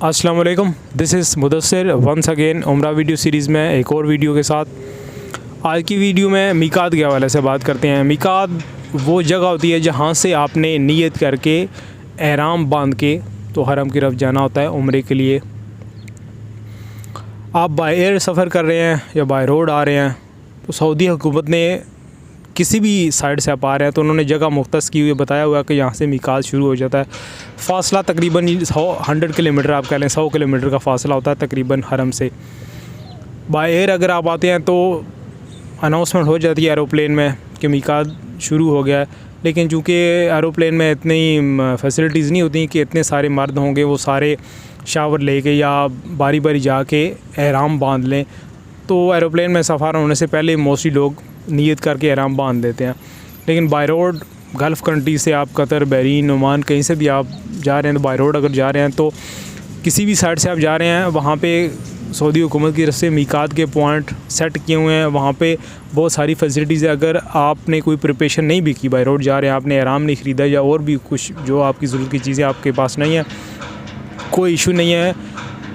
अस्सलाम वालेकुम, this is Mudassir once again उम्रा वीडियो सीरीज़ में एक और वीडियो के साथ। आज की वीडियो में मीकात के हवाले से बात करते हैं। मीकात वो जगह होती है जहाँ से आपने नीयत करके एहराम बांध के तो हरम की तरफ जाना होता है उम्रे के लिए। आप बाय एयर सफ़र कर रहे हैं या बाय रोड आ रहे हैं तो सऊदी हुकूमत ने किसी भी साइड से आप आ रहे हैं तो उन्होंने जगह मुख्तस की हुई बताया हुआ कि यहाँ से मीकात शुरू हो जाता है। फ़ासला तकरीबन 100 किलोमीटर आप कह लें, 100 किलोमीटर का फ़ासला होता है तकरीबन हरम से। बाय एयर अगर आप आते हैं तो अनाउंसमेंट हो जाती है एरोप्लेन में कि मीकात शुरू हो गया है, लेकिन चूँकि एरोप्लेन में इतनी फैसिलिटीज़ नहीं होती कि इतने सारे मर्द होंगे वो सारे शावर लेके या बारी बारी जाके एहराम बांध लें। तो एरोप्लेन में सफ़र होने से पहले मोस्टली लोग नीयत करके एहराम बांध देते हैं। लेकिन बाय रोड गल्फ़ कंट्री से आप कतर, बहरीन, ओमान कहीं से भी आप जा रहे हैं तो बाय रोड अगर जा रहे हैं तो किसी भी साइड से आप जा रहे हैं वहाँ पे सऊदी हुकूमत की तरफ से मीकात के पॉइंट सेट किए हुए हैं। वहाँ पे बहुत सारी फैसिलिटीज़ है। अगर आपने कोई प्रिपरेशन नहीं भी की, बाय रोड जा रहे हैं, आपने एहराम नहीं ख़रीदा या और भी कुछ जो आपकी ज़रूरत की चीज़ें आपके पास नहीं है, कोई इशू नहीं है।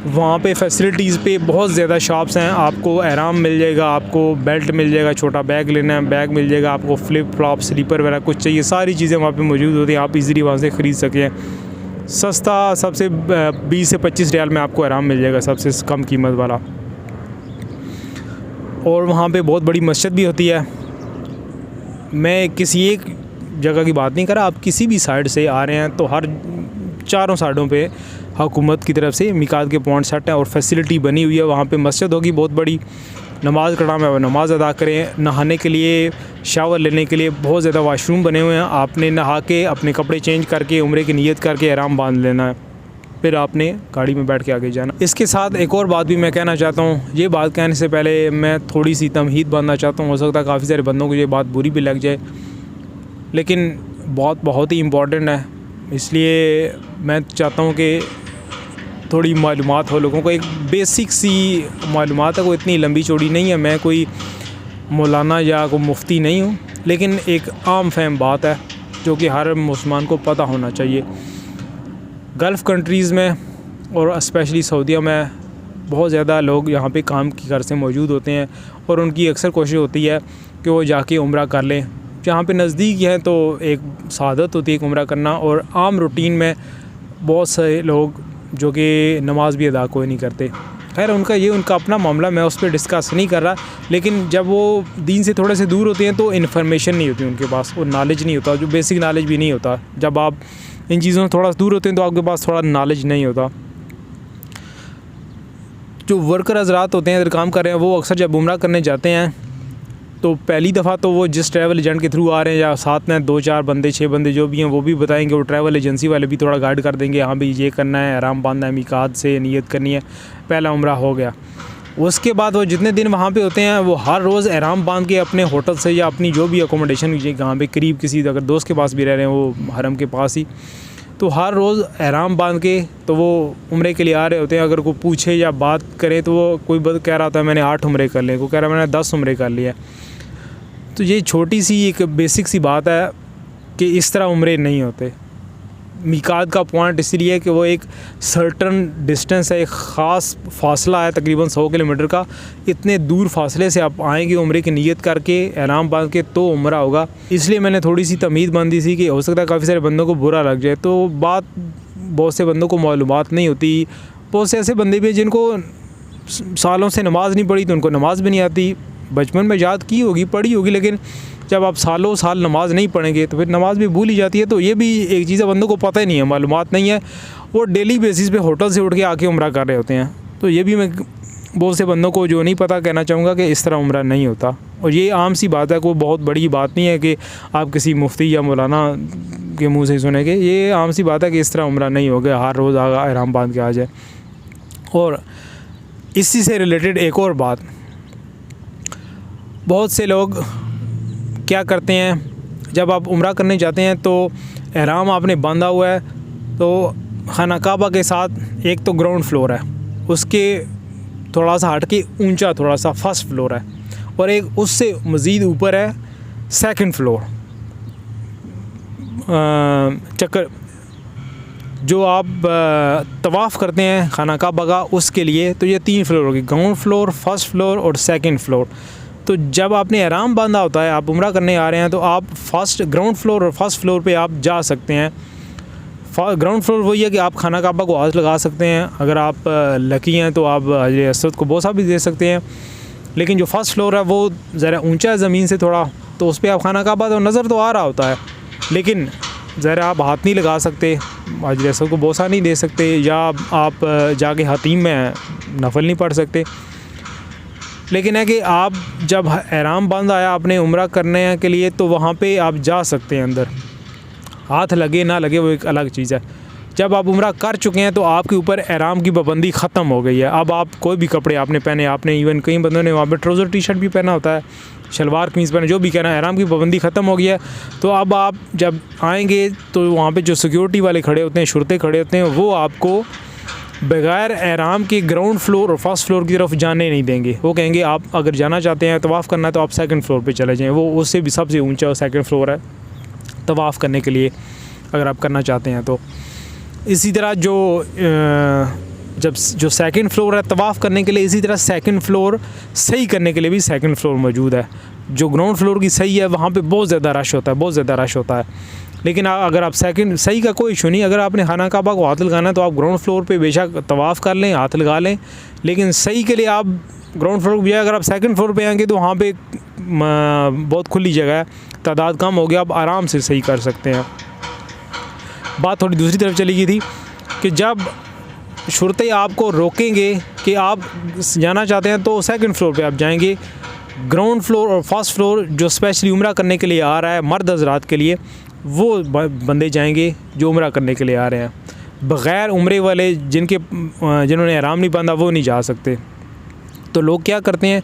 वहाँ पे फैसिलिटीज़ पे बहुत ज़्यादा शॉप्स हैं। आपको एहराम मिल जाएगा, आपको बेल्ट मिल जाएगा, छोटा बैग लेना है बैग मिल जाएगा, आपको फ्लिप फ्लॉप स्लीपर वगैरह कुछ चाहिए, सारी चीज़ें वहाँ पे मौजूद होती हैं। आप इजीली वहाँ से ख़रीद सकें। सस्ता सबसे 20 से 25 रियाल में आपको एहराम मिल जाएगा, सबसे कम कीमत वाला। और वहाँ पे बहुत बड़ी मस्जिद भी होती है। मैं किसी एक जगह की बात नहीं कर रहा, आप किसी भी साइड से आ रहे हैं तो हर चारों साइडों पे हुकूमत की तरफ से मीकात के पॉइंट सेट हैं और फैसिलिटी बनी हुई है। वहाँ पे मस्जिद होगी बहुत बड़ी, नमाज़ का टाइम है वो नमाज़ अदा करें। नहाने के लिए, शावर लेने के लिए बहुत ज़्यादा वाशरूम बने हुए हैं। आपने नहा के अपने कपड़े चेंज करके उम्रे की नीयत करके एहराम बांध लेना है, फिर आपने गाड़ी में बैठ के आगे जाना। इसके साथ एक और बात भी मैं कहना चाहता हूँ। ये बात कहने से पहले मैं थोड़ी सी तमहीद बांधना चाहता हूँ। हो सकता है काफ़ी सारे बंदों को ये बात बुरी भी लग जाए, लेकिन बहुत ही इम्पॉर्टेंट है। इसलिए मैं चाहता हूँ कि थोड़ी मालूमात हो लोगों को, एक बेसिक सी मालूमात है, कोई इतनी लंबी चौड़ी नहीं है। मैं कोई मौलाना या कोई मुफ्ती नहीं हूँ, लेकिन एक आम फहम बात है जो कि हर मुसलमान को पता होना चाहिए। गल्फ़ कंट्रीज़ में और स्पेशली सऊदीया में बहुत ज़्यादा लोग यहाँ पे काम की गर्ज से मौजूद होते हैं और उनकी अक्सर कोशिश होती है कि वो जाके उम्रा कर लें। जहाँ पे नज़दीक है तो एक सादत होती है एक उम्रा करना, और आम रूटीन में बहुत सारे लोग जो कि नमाज़ भी अदा कोई नहीं करते। खैर उनका अपना मामला, मैं उस पर डिस्कस नहीं कर रहा। लेकिन जब वो दीन से थोड़े से दूर होते हैं तो इन्फॉर्मेशन नहीं होती उनके पास, और नॉलेज नहीं होता, जो बेसिक नॉलेज भी नहीं होता। जब आप इन चीज़ों से थोड़ा दूर होते हैं तो आपके पास थोड़ा नॉलेज नहीं होता। जो वर्कर हज़रात होते हैं, इधर काम कर रहे हैं, वो अक्सर जब उम्रा करने जाते हैं तो पहली दफ़ा तो वो जिस ट्रैवल एजेंट के थ्रू आ रहे हैं या साथ में 2-4 बंदे 6 बंदे जो भी हैं वो भी बताएंगे, वो ट्रैवल एजेंसी वाले भी थोड़ा गाइड कर देंगे, हाँ भाई ये करना है, आराम बांधना है, मीकात से नीयत करनी है, पहला उम्रा हो गया। उसके बाद वो जितने दिन वहाँ पे होते हैं वो हर रोज़ आराम बांध के अपने होटल से या अपनी जो भी अकोमोडेशन जहाँ पे करीब किसी अगर दोस्त के पास भी रह रहे हैं वो हरम के पास ही, तो हर रोज़ आराम बांध के तो वो उम्रे के लिए आ रहे होते हैं। अगर कोई पूछे या बात करे तो वो कोई कह रहा होता है मैंने 8 उम्रे कर लिए, कोई कह रहा है मैंने 10 उम्रे कर लिए। तो ये छोटी सी एक बेसिक सी बात है कि इस तरह उम्रे नहीं होते। मीकात का पॉइंट इसलिए कि वो एक सर्टन डिस्टेंस है, एक ख़ास फासला है तकरीबन 100 किलोमीटर का। इतने दूर फासले से आप आएंगे उम्रे की नीयत करके एहराम बांध के तो उम्रा होगा। इसलिए मैंने थोड़ी सी तमीज़ बांधी थी कि हो सकता है काफ़ी सारे बंदों को बुरा लग जाए। तो बहुत से बंदों को मालूमात नहीं होती। बहुत से ऐसे बंदे भी हैं जिनको सालों से नमाज़ नहीं पढ़ी तो उनको नमाज़ भी नहीं आती। बचपन में याद की होगी, पढ़ी होगी, लेकिन जब आप सालों साल नमाज़ नहीं पढ़ेंगे तो फिर नमाज़ भी भूल ही जाती है। तो ये भी एक चीज़ है, बंदों को पता ही नहीं है, मालूमात नहीं है। वो डेली बेसिस पे होटल से उठ के आके उम्रा कर रहे होते हैं। तो ये भी मैं बहुत से बंदों को जो नहीं पता कहना चाहूँगा कि इस तरह उम्रा नहीं होता। और ये आम सी बात है, कोई बहुत बड़ी बात नहीं है कि आप किसी मुफ्ती या मौलाना के मुँह से सुनेंगे। ये आम सी बात है कि इस तरह उम्रा नहीं हो गया, हर रोज़ आराम बांध के आ जाए। और इसी से रिलेटेड एक और बात, बहुत से लोग क्या करते हैं, जब आप उम्रा करने जाते हैं तो एहराम आपने बांधा हुआ है तो खाना काबा के साथ एक तो ग्राउंड फ्लोर है, उसके थोड़ा सा हट के ऊंचा थोड़ा सा फर्स्ट फ्लोर है, और एक उससे मज़ीद ऊपर है सेकंड फ्लोर। चक्कर जो आप तवाफ़ करते हैं खाना काबा का, उसके लिए तो ये 3 फ्लोर होगी, ग्राउंड फ्लोर, फर्स्ट फ्लोर और सेकंड फ्लोर। तो जब आपने एहराम बांधा होता है, आप उम्रा करने आ रहे हैं, तो आप ग्राउंड फ्लोर और फर्स्ट फ्लोर पे आप जा सकते हैं। ग्राउंड फ्लोर वही है कि आप खाना काबा को हाथ लगा सकते हैं, अगर आप लकी हैं तो आप हजर असवद को बोसा भी दे सकते हैं। लेकिन जो फर्स्ट फ्लोर है वो ज़रा ऊंचा है ज़मीन से थोड़ा, तो उस पर आप खाना काबा तो नज़र तो आ रहा होता है, लेकिन ज़रा आप हाथ नहीं लगा सकते, हजर असवद को बोसा नहीं दे सकते, या आप जाके हतीम में नफल नहीं पढ़ सकते। लेकिन है कि आप जब एहराम बंद आया आपने उम्रा करने के लिए, तो वहाँ पे आप जा सकते हैं अंदर, हाथ लगे ना लगे वो एक अलग चीज़ है। जब आप उम्रा कर चुके हैं तो आपके ऊपर एहराम की पाबंदी ख़त्म हो गई है। अब आप कोई भी कपड़े आपने पहने, आपने इवन कई बंदों ने वहाँ पे ट्राउज़र टी शर्ट भी पहना होता है, शलवार कमीज़ पहने, जो भी कहना है, एहराम की पाबंदी ख़त्म हो गई है। तो अब आप जब आएँगे तो वहाँ पर जो सिक्योरिटी वाले खड़े होते हैं, शुरते खड़े होते हैं, वो आपको बग़ैर एहराम के ग्राउंड फ्लोर और फर्स्ट फ्लोर की तरफ जाने नहीं देंगे। वो कहेंगे आप अगर जाना चाहते हैं तवाफ़ करना है तो आप सेकंड फ्लोर पे चले जाएँ, वो उससे भी सबसे ऊंचा सेकंड फ्लोर है तवाफ़ करने के लिए, अगर आप करना चाहते हैं तो। इसी तरह जो सेकंड फ्लोर है तवाफ़ करने के लिए, इसी तरह सेकंड फ्लोर सही करने के लिए भी सेकंड फ्लोर मौजूद है। जो ग्राउंड फ्लोर की सही है वहाँ पे बहुत ज़्यादा रश होता है, बहुत ज़्यादा रश होता है। लेकिन अगर आप सेकंड सही का कोई इशू नहीं, अगर आपने खाना काबा को हाथ लगाना है तो आप ग्राउंड फ्लोर पे बेशक तवाफ़ कर लें, हाथ लगा लें, लेकिन सही के लिए आप ग्राउंड फ्लोर पर जाए। अगर आप सेकंड फ्लोर पे आएँगे तो वहाँ पे बहुत खुली जगह है, तादाद कम हो गया, आप आराम से सही कर सकते हैं। बात थोड़ी दूसरी तरफ चली गई थी कि जब शुरते आपको रोकेंगे कि आप जाना चाहते हैं तो सेकंड फ्लोर पे आप जाएंगे। ग्राउंड फ्लोर और फर्स्ट फ्लोर जो स्पेशली उम्रा करने के लिए आ रहा है मर्द हज़रात के लिए, वो बंदे जाएंगे जो उम्रा करने के लिए आ रहे हैं। बग़ैर उम्रे वाले जिन्होंने एहराम नहीं बांधा वो नहीं जा सकते। तो लोग क्या करते हैं,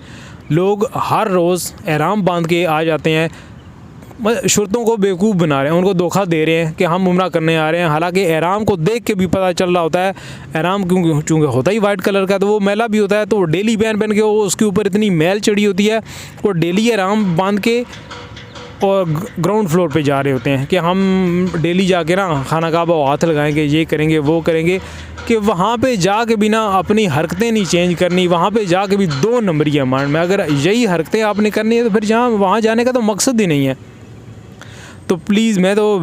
लोग हर रोज़ एहराम बांध के आ जाते हैं, शुरतों को बेवकूफ़ बना रहे हैं, उनको धोखा दे रहे हैं कि हम उम्रा करने आ रहे हैं। हालांकि एहराम को देख के भी पता चल रहा होता है, एहराम चूँकि होता ही वाइट कलर का, तो वो मैला भी होता है, तो वो डेली पहन के वो उसके ऊपर इतनी मैल चढ़ी होती है, वो डेली एहराम बांध के और ग्राउंड फ्लोर पे जा रहे होते हैं कि हम डेली जाके ना खाना काबा हाथ लगाएंगे, ये करेंगे, वो करेंगे, कि वहाँ पे जाके भी ना अपनी हरकतें नहीं चेंज करनी, वहाँ पे जाके भी 2 नंबरिया मार में। अगर यही हरकतें आपने करनी है तो फिर वहाँ जाने का तो मकसद ही नहीं है। तो प्लीज़ मैं तो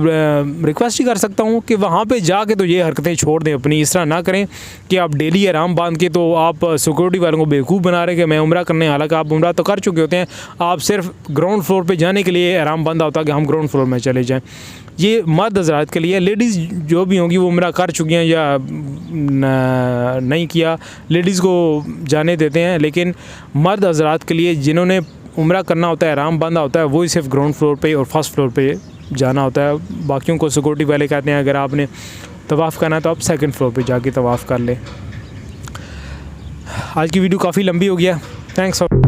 रिक्वेस्ट ही कर सकता हूँ कि वहाँ पे जाके तो ये हरकतें छोड़ दें अपनी, इस तरह ना करें कि आप डेली आराम बांध के तो आप सिक्योरिटी वालों को बेवकूफ़ बना रहे हैं कि मैं उम्रा करने, हालांकि आप उम्रा तो कर चुके होते हैं, आप सिर्फ ग्राउंड फ्लोर पे जाने के लिए आराम बांधा होता है कि हम ग्राउंड फ्लोर में चले जाएँ। ये मर्द हज़रात के लिए, लेडीज़ जो भी होंगी वो उम्रा कर चुकी हैं या नहीं किया, लेडीज़ को जाने देते हैं, लेकिन मर्द हज़रात के लिए जिन्होंने उम्रा करना होता है, आराम बांधा होता है, वही सिर्फ ग्राउंड फ्लोर पे और फर्स्ट फ्लोर पे जाना होता है। बाकियों को सिक्योरिटी वाले कहते हैं अगर आपने तवाफ़ करना है तो आप सेकंड फ्लोर पे जाके तवाफ़ कर लें। आज की वीडियो काफ़ी लंबी हो गया। Thanks for